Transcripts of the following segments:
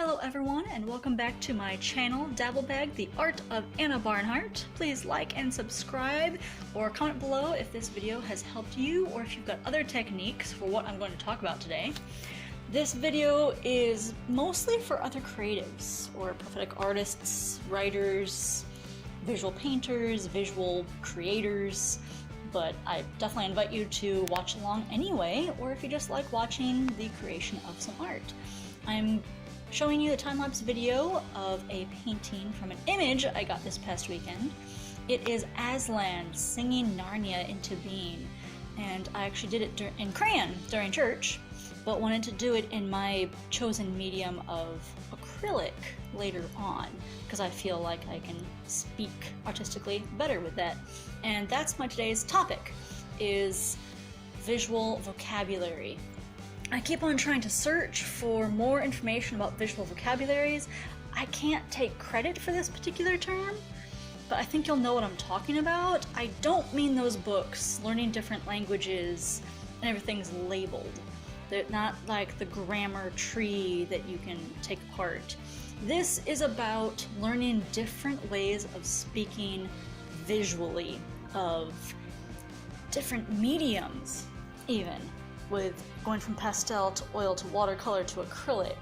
Hello everyone, and welcome back to my channel, Dabblebag, the Art of Anna Barnhart. Please like and subscribe, or comment below if this video has helped you, or if you've got other techniques for what I'm going to talk about today. This video is mostly for other creatives, or prophetic artists, writers, visual painters, visual creators, but I definitely invite you to watch along anyway, or if you just like watching the creation of some art. I'm showing you the time-lapse video of a painting from an image I got this past weekend. It is Aslan singing Narnia into being, and I actually did it in crayon during church, but wanted to do it in my chosen medium of acrylic later on, because I feel like I can speak artistically better with that. And that's my today's topic, is visual vocabulary. I keep on trying to search for more information about visual vocabularies. I can't take credit for this particular term, but I think you'll know what I'm talking about. I don't mean those books, learning different languages, and everything's labeled. They're not like the grammar tree that you can take apart. This is about learning different ways of speaking visually, of different mediums even, with going from pastel to oil to watercolor to acrylic.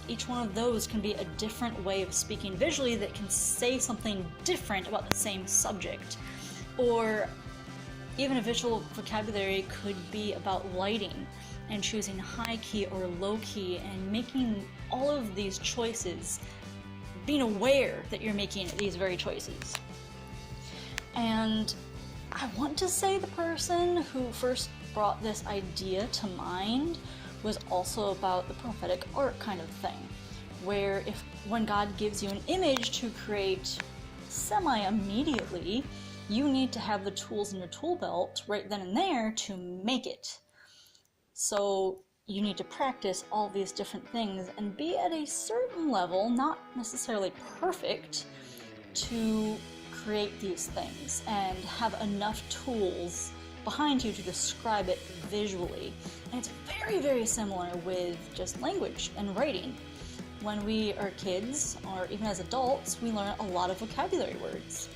Each one of those can be a different way of speaking visually that can say something different about the same subject. Or even a visual vocabulary could be about lighting and choosing high key or low key and making all of these choices, being aware that you're making these very choices. And I want to say the person who first brought this idea to mind was also about the prophetic art kind of thing, where when God gives you an image to create semi-immediately, you need to have the tools in your tool belt right then and there to make it. So you need to practice all these different things and be at a certain level, not necessarily perfect, to create these things and have enough tools behind you to describe it visually. And it's very, very similar with just language and writing. When we are kids, or even as adults, we learn a lot of vocabulary words.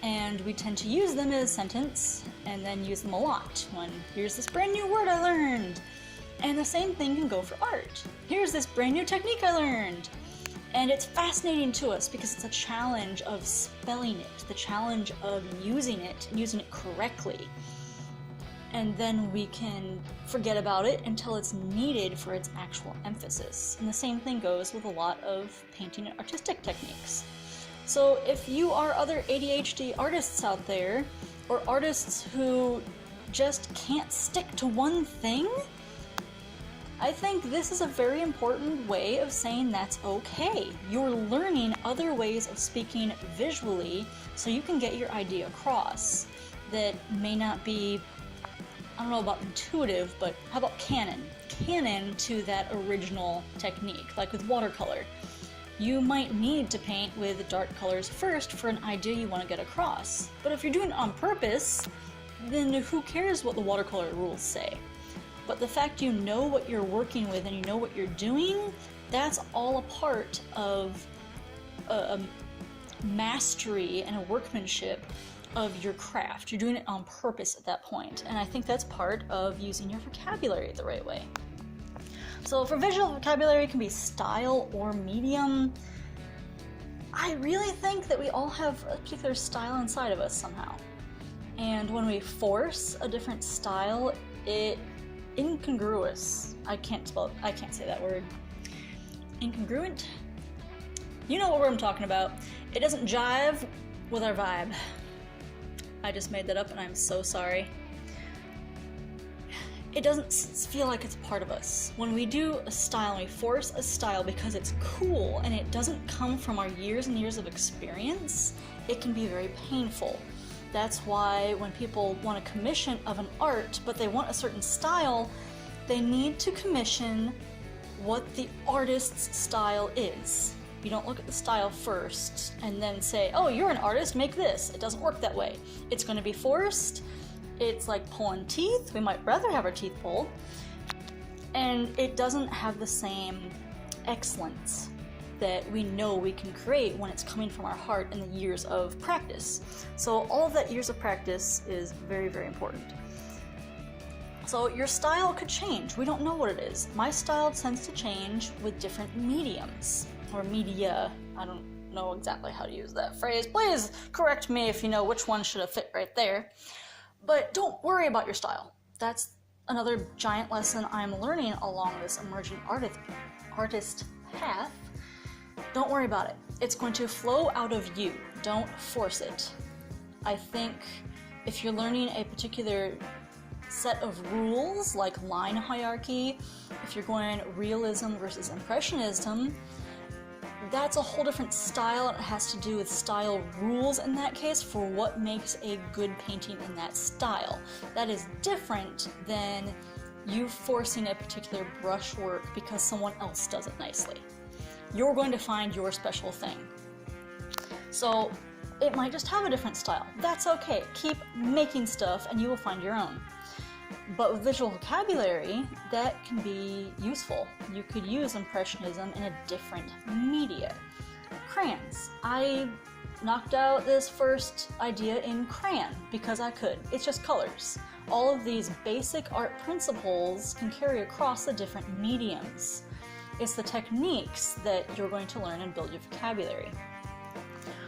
And we tend to use them as a sentence, and then use them a lot. When, here's this brand new word I learned. And the same thing can go for art. Here's this brand new technique I learned. And it's fascinating to us because it's a challenge of spelling it, the challenge of using it correctly. And then we can forget about it until it's needed for its actual emphasis. And the same thing goes with a lot of painting and artistic techniques. So if you are other ADHD artists out there, or artists who just can't stick to one thing, I think this is a very important way of saying that's okay. You're learning other ways of speaking visually so you can get your idea across that may not be, I don't know about intuitive, but how about canon to that original technique, like with watercolor. You might need to paint with dark colors first for an idea you want to get across. But if you're doing it on purpose, then who cares what the watercolor rules say? But the fact you know what you're working with and you know what you're doing, that's all a part of a mastery and a workmanship of your craft. You're doing it on purpose at that point, and I think that's part of using your vocabulary the right way. So for visual vocabulary, it can be style or medium. I really think that we all have a particular style inside of us somehow, and when we force a different style, incongruous. I can't say that word. Incongruent? You know what word I'm talking about. It doesn't jive with our vibe. I just made that up and I'm so sorry. It doesn't feel like it's part of us. When we do a style and we force a style because it's cool and it doesn't come from our years and years of experience, it can be very painful. That's why when people want a commission of an art, but they want a certain style, they need to commission what the artist's style is. You don't look at the style first and then say, oh, you're an artist, make this. It doesn't work that way. It's going to be forced. It's like pulling teeth. We might rather have our teeth pulled. And it doesn't have the same excellence that we know we can create when it's coming from our heart and the years of practice. So all of that years of practice is very, very important. So your style could change. We don't know what it is. My style tends to change with different mediums, or media. I don't know exactly how to use that phrase. Please correct me if you know which one should have fit right there. But don't worry about your style. That's another giant lesson I'm learning along this emerging artist path. Don't worry about it. It's going to flow out of you. Don't force it. I think if you're learning a particular set of rules, like line hierarchy, if you're going realism versus impressionism, that's a whole different style. It has to do with style rules in that case for what makes a good painting in that style. That is different than you forcing a particular brushwork because someone else does it nicely. You're going to find your special thing. So it might just have a different style. That's okay. Keep making stuff and you will find your own. But with visual vocabulary, that can be useful. You could use impressionism in a different media. Crayons. I knocked out this first idea in crayon because I could. It's just colors. All of these basic art principles can carry across the different mediums. It's the techniques that you're going to learn and build your vocabulary.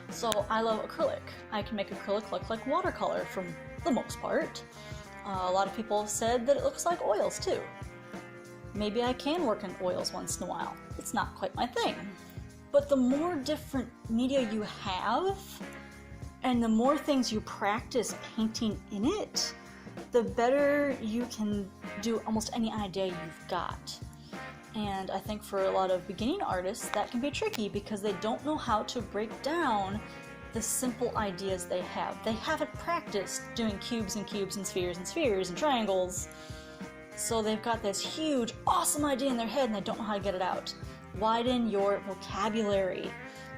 So I love acrylic. I can make acrylic look like watercolor for the most part. A lot of people have said that it looks like oils too. Maybe I can work in oils once in a while. It's not quite my thing. But the more different media you have, and the more things you practice painting in it, the better you can do almost any idea you've got. And I think for a lot of beginning artists, that can be tricky because they don't know how to break down the simple ideas they have. They haven't practiced doing cubes and cubes and spheres and triangles. So they've got this huge, awesome idea in their head and they don't know how to get it out. Widen your vocabulary.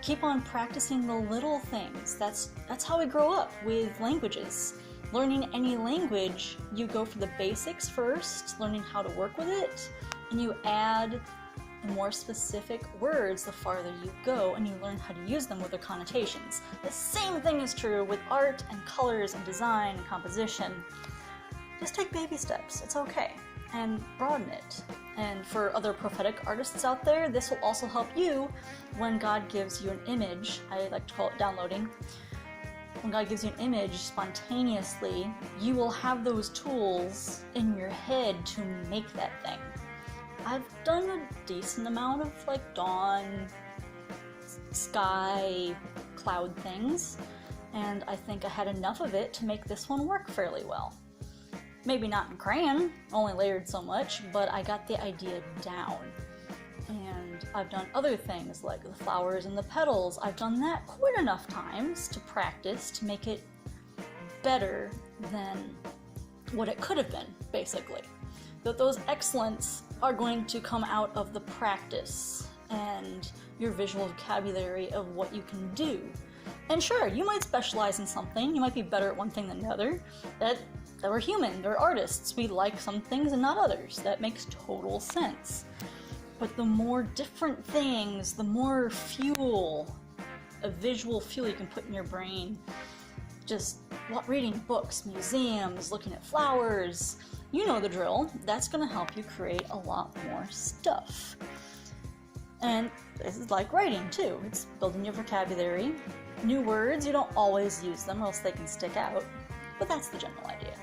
Keep on practicing the little things. That's how we grow up with languages. Learning any language, you go for the basics first, learning how to work with it, and you add more specific words the farther you go, and you learn how to use them with their connotations. The same thing is true with art and colors and design and composition. Just take baby steps, it's okay, and broaden it. And for other prophetic artists out there, this will also help you when God gives you an image. I like to call it downloading. When God gives you an image spontaneously, you will have those tools in your head to make that thing. I've done a decent amount of like dawn, sky, cloud things, and I think I had enough of it to make this one work fairly well. Maybe not in crayon, only layered so much, but I got the idea down. And I've done other things like the flowers and the petals. I've done that quite enough times to practice to make it better than what it could have been, basically. That those excellence are going to come out of the practice and your visual vocabulary of what you can do. And sure, you might specialize in something, you might be better at one thing than the other. That we're human, we're artists, we like some things and not others. That makes total sense. But the more different things, the more fuel, a visual fuel you can put in your brain. Just reading books, museums, looking at flowers, you know the drill. That's going to help you create a lot more stuff. And this is like writing too. It's building your vocabulary. New words, you don't always use them or else they can stick out. But that's the general idea.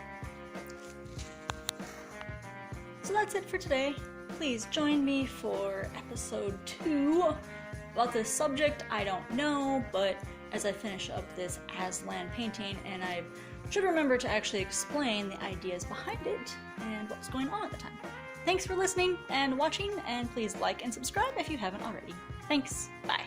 So that's it for today. Please join me for episode 2. About this subject, I don't know, but as I finish up this Aslan painting, and I should remember to actually explain the ideas behind it and what's going on at the time. Thanks for listening and watching, and please like and subscribe if you haven't already. Thanks, bye.